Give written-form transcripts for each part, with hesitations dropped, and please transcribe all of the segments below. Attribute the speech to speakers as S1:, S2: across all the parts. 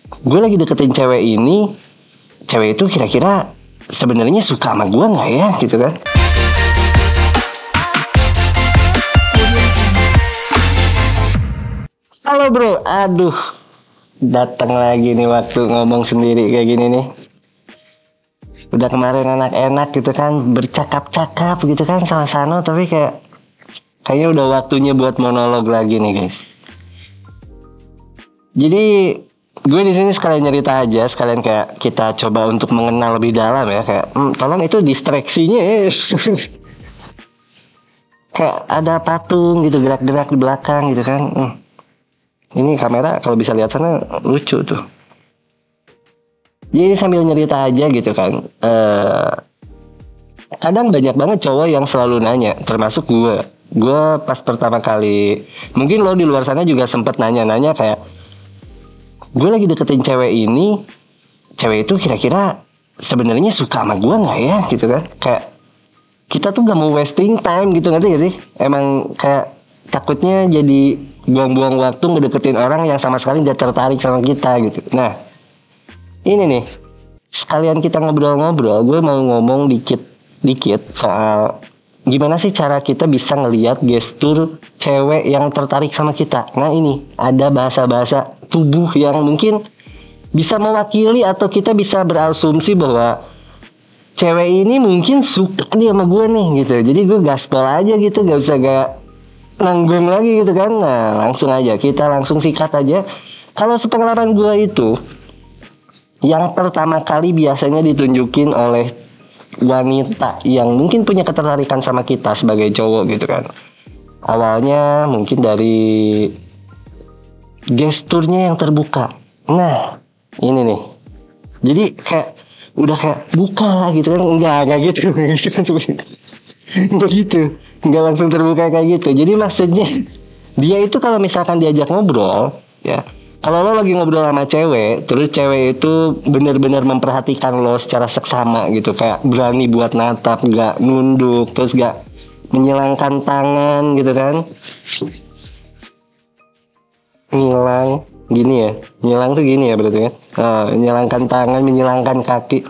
S1: gue lagi deketin cewek ini, cewek itu kira-kira sebenarnya suka sama gue nggak ya gitu kan. Halo bro, aduh datang lagi nih waktu ngomong sendiri kayak gini nih. Udah kemarin enak-enak gitu kan, bercakap-cakap gitu kan sama Sano, tapi kayaknya udah waktunya buat monolog lagi nih guys. Jadi gue di sini sekalian cerita aja, sekalian kayak kita coba untuk mengenal lebih dalam ya, kayak tolong itu distraksinya ya. Kayak ada patung gitu gerak-gerak di belakang gitu kan. Ini kamera kalau bisa lihat sana lucu tuh. Jadi sambil nyerita aja gitu kan. Kadang banyak banget cowok yang selalu nanya, termasuk gue. Gue pas pertama kali, mungkin lo di luar sana juga sempet nanya-nanya kayak, gue lagi deketin cewek ini, cewek itu kira-kira sebenarnya suka sama gue nggak ya gitu kan. Kayak kita tuh gak mau wasting time gitu, ngerti gak sih? Emang kayak takutnya jadi buang-buang waktu ngedeketin orang yang sama sekali gak tertarik sama kita gitu. Nah ini nih, sekalian kita ngobrol-ngobrol, gue mau ngomong dikit soal gimana sih cara kita bisa ngelihat gestur cewek yang tertarik sama kita. Nah ini, ada bahasa-bahasa tubuh yang mungkin bisa mewakili atau kita bisa berasumsi bahwa cewek ini mungkin suka nih sama gue nih gitu. Jadi gue gaspol aja gitu, gak usah nanggung lagi gitu kan. Nah langsung aja, kita langsung sikat aja. Kalau sepengalaman gue itu, yang pertama kali biasanya ditunjukin oleh wanita yang mungkin punya ketertarikan sama kita sebagai cowok gitu kan. Awalnya mungkin dari gesturnya yang terbuka. Nah ini nih, jadi udah kayak buka lah gitu kan. Enggak gitu kan, seperti itu. Enggak gitu, enggak langsung terbuka kayak gitu. Jadi maksudnya dia itu kalau misalkan diajak ngobrol ya, kalau lo lagi ngobrol sama cewek, terus cewek itu benar-benar memperhatikan lo secara seksama gitu, kayak berani buat natap, gak nunduk, terus gak menyilangkan tangan gitu kan. Nyilang gini ya, nyilang tuh gini ya berarti kan. Menyilangkan tangan, menyilangkan kaki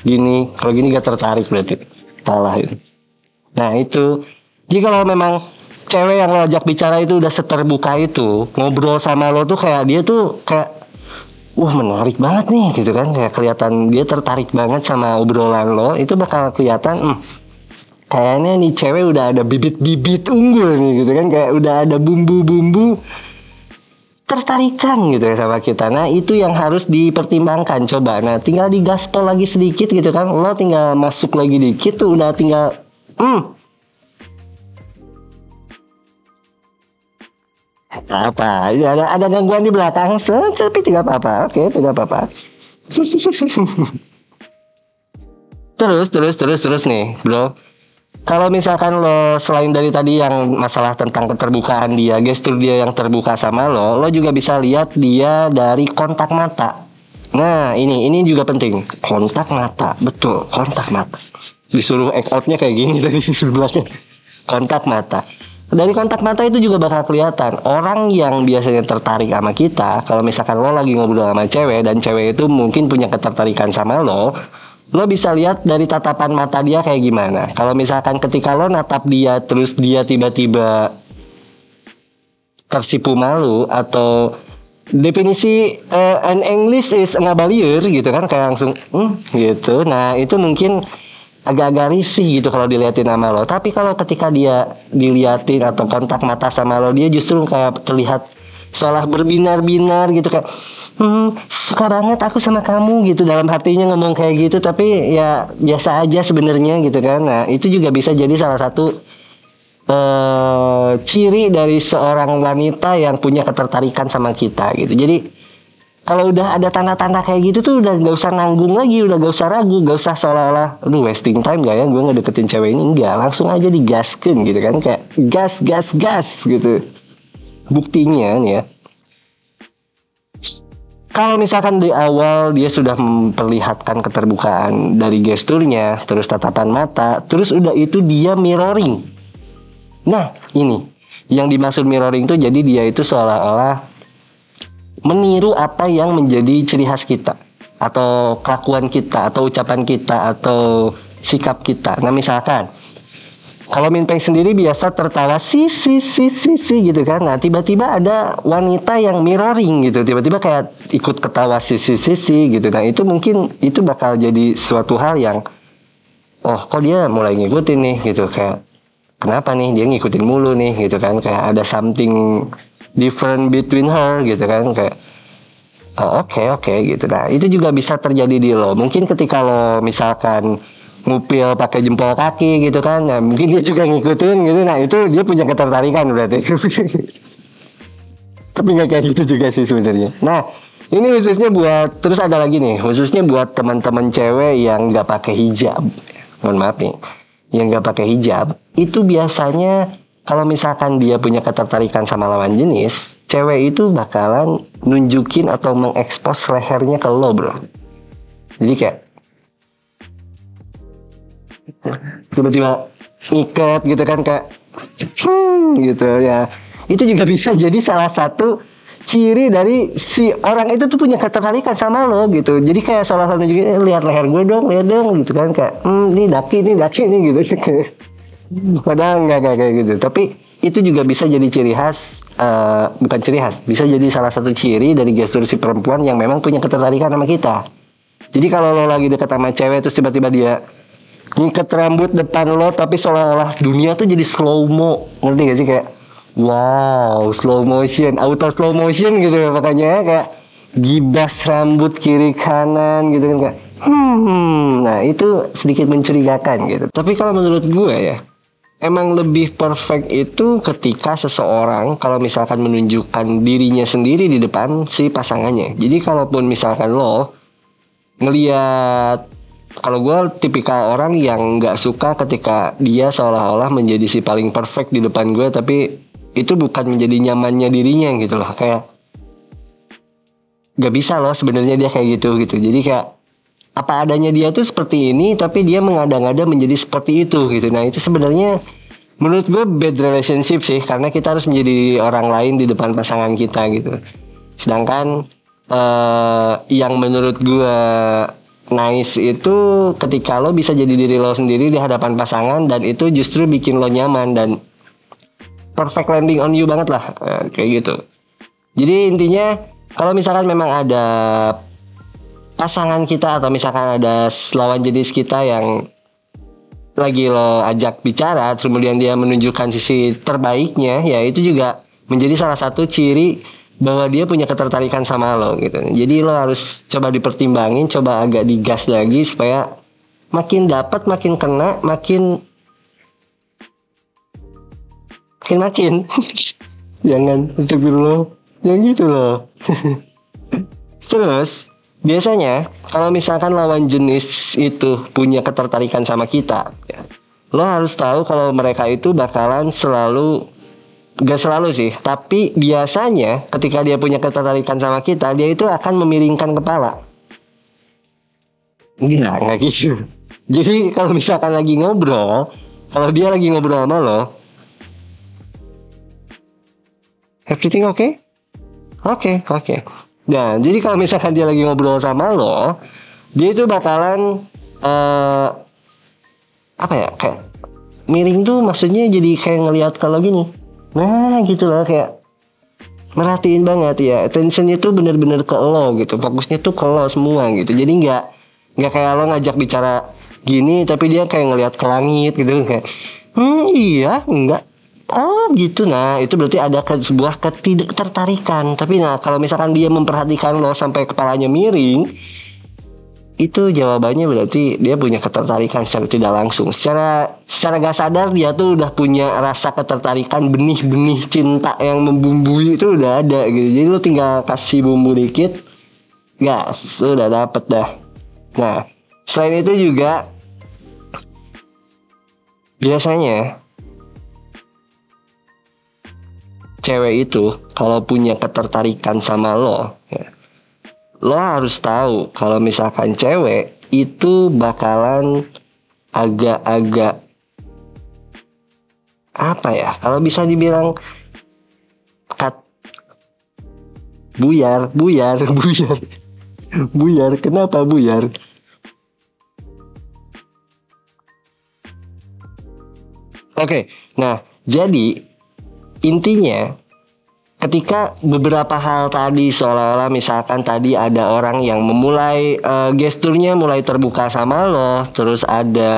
S1: gini. Kalau gini gak tertarik berarti salah itu. Nah itu, jika kalau memang cewek yang lo ajak bicara itu udah seterbuka itu, ngobrol sama lo tuh kayak dia tuh kayak wah menarik banget nih gitu kan, kayak kelihatan dia tertarik banget sama obrolan lo, itu bakal kelihatan kayaknya nih cewek udah ada bibit-bibit unggul nih gitu kan, kayak udah ada bumbu-bumbu tertarikan gitu ya sama kita. Nah itu yang harus dipertimbangkan. Coba, nah tinggal digaspol lagi sedikit gitu kan, lo tinggal masuk lagi dikit tuh udah tinggal apa ada gangguan di belakang tapi tidak apa-apa. Oke, tidak apa-apa. terus nih bro, kalau misalkan lo selain dari tadi yang masalah tentang keterbukaan dia, gestur dia yang terbuka sama lo juga bisa lihat dia dari kontak mata. Nah ini juga penting, kontak mata. Betul, kontak mata. Disuruh act outnya kayak gini tadi sebelahnya, kontak mata. Dari kontak mata itu juga bakal kelihatan orang yang biasanya tertarik sama kita. Kalau misalkan lo lagi ngobrol sama cewek dan cewek itu mungkin punya ketertarikan sama lo bisa lihat dari tatapan mata dia kayak gimana. Kalau misalkan ketika lo natap dia terus dia tiba-tiba tersipu malu, atau definisi an English is ngabalieur gitu kan, kayak langsung gitu. Nah itu mungkin agak-agak risih gitu kalau diliatin sama lo. Tapi kalau ketika dia diliatin atau kontak mata sama lo, dia justru kayak terlihat seolah berbinar-binar gitu, kayak suka banget aku sama kamu gitu, dalam hatinya ngomong kayak gitu, tapi ya biasa aja sebenarnya gitu kan. Nah itu juga bisa jadi salah satu ciri dari seorang wanita yang punya ketertarikan sama kita gitu. Jadi kalau udah ada tanda-tanda kayak gitu tuh udah gak usah nanggung lagi, udah gak usah ragu, gak usah seolah-olah wasting time gak ya gue ngedeketin cewek ini. Enggak, langsung aja digaskan gitu kan, kayak gas gitu. Buktinya nih ya, kalau misalkan di awal dia sudah memperlihatkan keterbukaan dari gesturnya, terus tatapan mata, terus udah itu dia mirroring. Nah ini yang dimaksud mirroring tuh, jadi dia itu seolah-olah meniru apa yang menjadi ciri khas kita, atau kelakuan kita, atau ucapan kita, atau sikap kita. Nah misalkan kalau Minpeng sendiri biasa tertawa si gitu kan. Nah tiba-tiba ada wanita yang mirroring gitu, tiba-tiba kayak ikut ketawa si gitu. Nah itu mungkin itu bakal jadi suatu hal yang oh kok dia mulai ngikutin nih gitu, kayak kenapa nih dia ngikutin mulu nih gitu kan, kayak ada something different between her gitu kan, kayak oh, oke gitu. Nah itu juga bisa terjadi di lo. Mungkin ketika lo misalkan ngupil pakai jempol kaki gitu kan, nah mungkin dia juga ngikutin gitu. Nah itu dia punya ketertarikan berarti. Tapi nggak kayak gitu juga sih sebenarnya. Nah ini khususnya buat, terus ada lagi nih khususnya buat teman-teman cewek yang nggak pakai hijab. Mohon maaf nih, yang nggak pakai hijab itu biasanya kalau misalkan dia punya ketertarikan sama lawan jenis, cewek itu bakalan nunjukin atau mengekspos lehernya ke lo bro. Jadi kayak tiba-tiba ikat gitu kan, kayak gitu ya. Itu juga bisa jadi salah satu ciri dari si orang itu tuh punya ketertarikan sama lo gitu. Jadi kayak seolah-olah nunjukin, lihat leher gue dong, lihat dong gitu kan, kayak ini daki nih gitu. Padahal enggak kayak gitu. Tapi itu juga bisa jadi ciri khas, bukan ciri khas, bisa jadi salah satu ciri dari gestur si perempuan yang memang punya ketertarikan sama kita. Jadi kalau lo lagi dekat sama cewek terus tiba-tiba dia ngikat rambut depan lo, tapi seolah-olah dunia tuh jadi slow mo, ngerti gak sih, kayak wow, slow motion, auto slow motion gitu ya, makanya kayak gibas rambut kiri kanan gitu kan, kayak nah itu sedikit mencurigakan gitu. Tapi kalau menurut gue ya, emang lebih perfect itu ketika seseorang kalau misalkan menunjukkan dirinya sendiri di depan si pasangannya. Jadi kalaupun misalkan lo ngelihat, kalau gue tipikal orang yang nggak suka ketika dia seolah-olah menjadi si paling perfect di depan gue, tapi itu bukan menjadi nyamannya dirinya gitu loh, kayak nggak bisa loh sebenarnya dia kayak gitu. Jadi kayak apa adanya dia tuh seperti ini, tapi dia mengada-ngada menjadi seperti itu gitu. Nah itu sebenarnya menurut gue bad relationship sih, karena kita harus menjadi orang lain di depan pasangan kita gitu. Sedangkan yang menurut gue nice itu ketika lo bisa jadi diri lo sendiri di hadapan pasangan, dan itu justru bikin lo nyaman dan perfect landing on you banget lah, kayak gitu. Jadi intinya kalau misalkan memang ada pasangan kita atau misalkan ada lawan jenis kita yang lagi lo ajak bicara, kemudian dia menunjukkan sisi terbaiknya, ya itu juga menjadi salah satu ciri bahwa dia punya ketertarikan sama lo gitu. Jadi lo harus coba dipertimbangin, coba agak digas lagi supaya makin dapat, makin kena, makin jangan astagfirullah, jangan gitu loh. Terus biasanya kalau misalkan lawan jenis itu punya ketertarikan sama kita, ya, lo harus tahu kalau mereka itu bakalan selalu, gak selalu sih, tapi biasanya ketika dia punya ketertarikan sama kita, dia itu akan memiringkan kepala. Nggak gitu. Jadi kalau misalkan lagi ngobrol, kalau dia lagi ngobrol sama lo, everything okay? Oke. Nah, jadi kalau misalkan dia lagi ngobrol sama lo, dia itu bakalan apa ya, kayak miring tuh maksudnya jadi kayak ngelihat kalau gini. Nah gitu loh, kayak merhatiin banget ya, attentionnya tuh bener-bener ke lo gitu, fokusnya tuh ke lo semua gitu. Jadi nggak kayak lo ngajak bicara gini tapi dia kayak ngelihat ke langit gitu, kayak iya enggak, oh gitu. Nah itu berarti ada sebuah ketidaktertarikan. Tapi nah kalau misalkan dia memperhatikan lo sampai kepalanya miring, itu jawabannya berarti dia punya ketertarikan secara tidak langsung. Secara gak sadar dia tuh udah punya rasa ketertarikan, benih-benih cinta yang membumbui itu udah ada gitu. Jadi lu tinggal kasih bumbu dikit, gas, udah dapet dah. Nah selain itu juga biasanya cewek itu kalau punya ketertarikan sama lo, ya, lo harus tahu kalau misalkan cewek itu bakalan agak-agak apa ya, kalau bisa dibilang Buyar, buyar, buyar. Buyar, kenapa buyar? Oke, nah jadi intinya ketika beberapa hal tadi seolah-olah misalkan tadi ada orang yang memulai gesturnya mulai terbuka sama lo, terus ada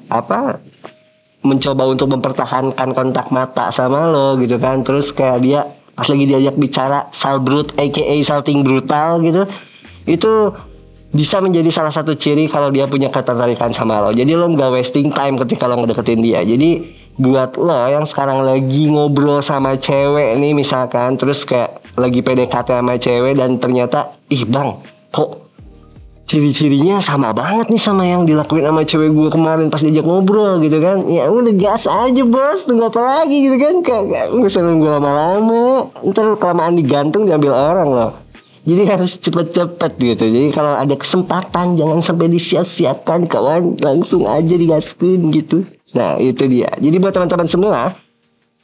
S1: apa mencoba untuk mempertahankan kontak mata sama lo gitu kan, terus kayak dia pas lagi diajak bicara salbrut aka salting brutal gitu, itu bisa menjadi salah satu ciri kalau dia punya ketertarikan sama lo. Jadi lo nggak wasting time ketika lo ngedeketin dia. Jadi buat lo yang sekarang lagi ngobrol sama cewek nih misalkan, terus kayak lagi PDKT sama cewek dan ternyata ih bang, kok ciri-cirinya sama banget nih sama yang dilakuin sama cewek gue kemarin pas diajak ngobrol gitu kan. Ya udah gas aja bos, tunggu apa lagi gitu kan. Gak usah nunggu lama-lama, ntar kelamaan digantung diambil orang loh. Jadi harus cepet-cepet gitu. Jadi kalau ada kesempatan jangan sampai disia-siakan kawan, langsung aja digaskin gitu. Nah itu dia. Jadi buat teman-teman semua,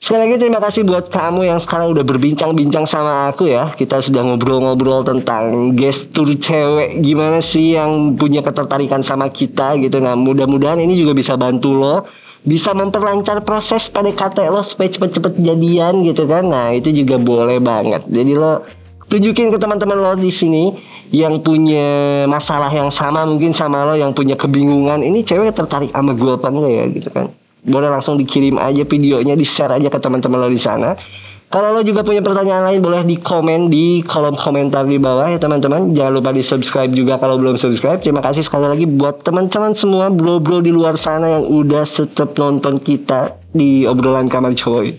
S1: sekali lagi terima kasih buat kamu yang sekarang udah berbincang-bincang sama aku ya. Kita sudah ngobrol-ngobrol tentang gestur cewek, gimana sih yang punya ketertarikan sama kita gitu. Nah mudah-mudahan ini juga bisa bantu lo, bisa memperlancar proses PDKT lo supaya cepet-cepet jadian gitu kan. Nah itu juga boleh banget. Jadi lo tunjukin ke teman-teman lo di sini yang punya masalah yang sama mungkin sama lo, yang punya kebingungan, ini cewek tertarik sama gue apa enggak ya gitu kan. Boleh langsung dikirim aja videonya, di-share aja ke teman-teman lo di sana. Kalau lo juga punya pertanyaan lain boleh di komen di kolom komentar di bawah ya teman-teman. Jangan lupa di-subscribe juga kalau belum subscribe. Terima kasih sekali lagi buat teman-teman semua bro-bro di luar sana yang udah tetap nonton kita di obrolan kamar coy.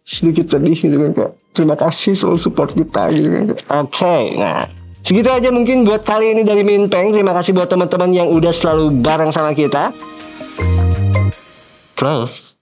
S1: Sedikit sedih gitu kan kak. Terima kasih selalu support kita gitu kan. Oke, nah segitu aja mungkin buat kali ini dari Minpeng. Terima kasih buat teman-teman yang udah selalu bareng sama kita. Close.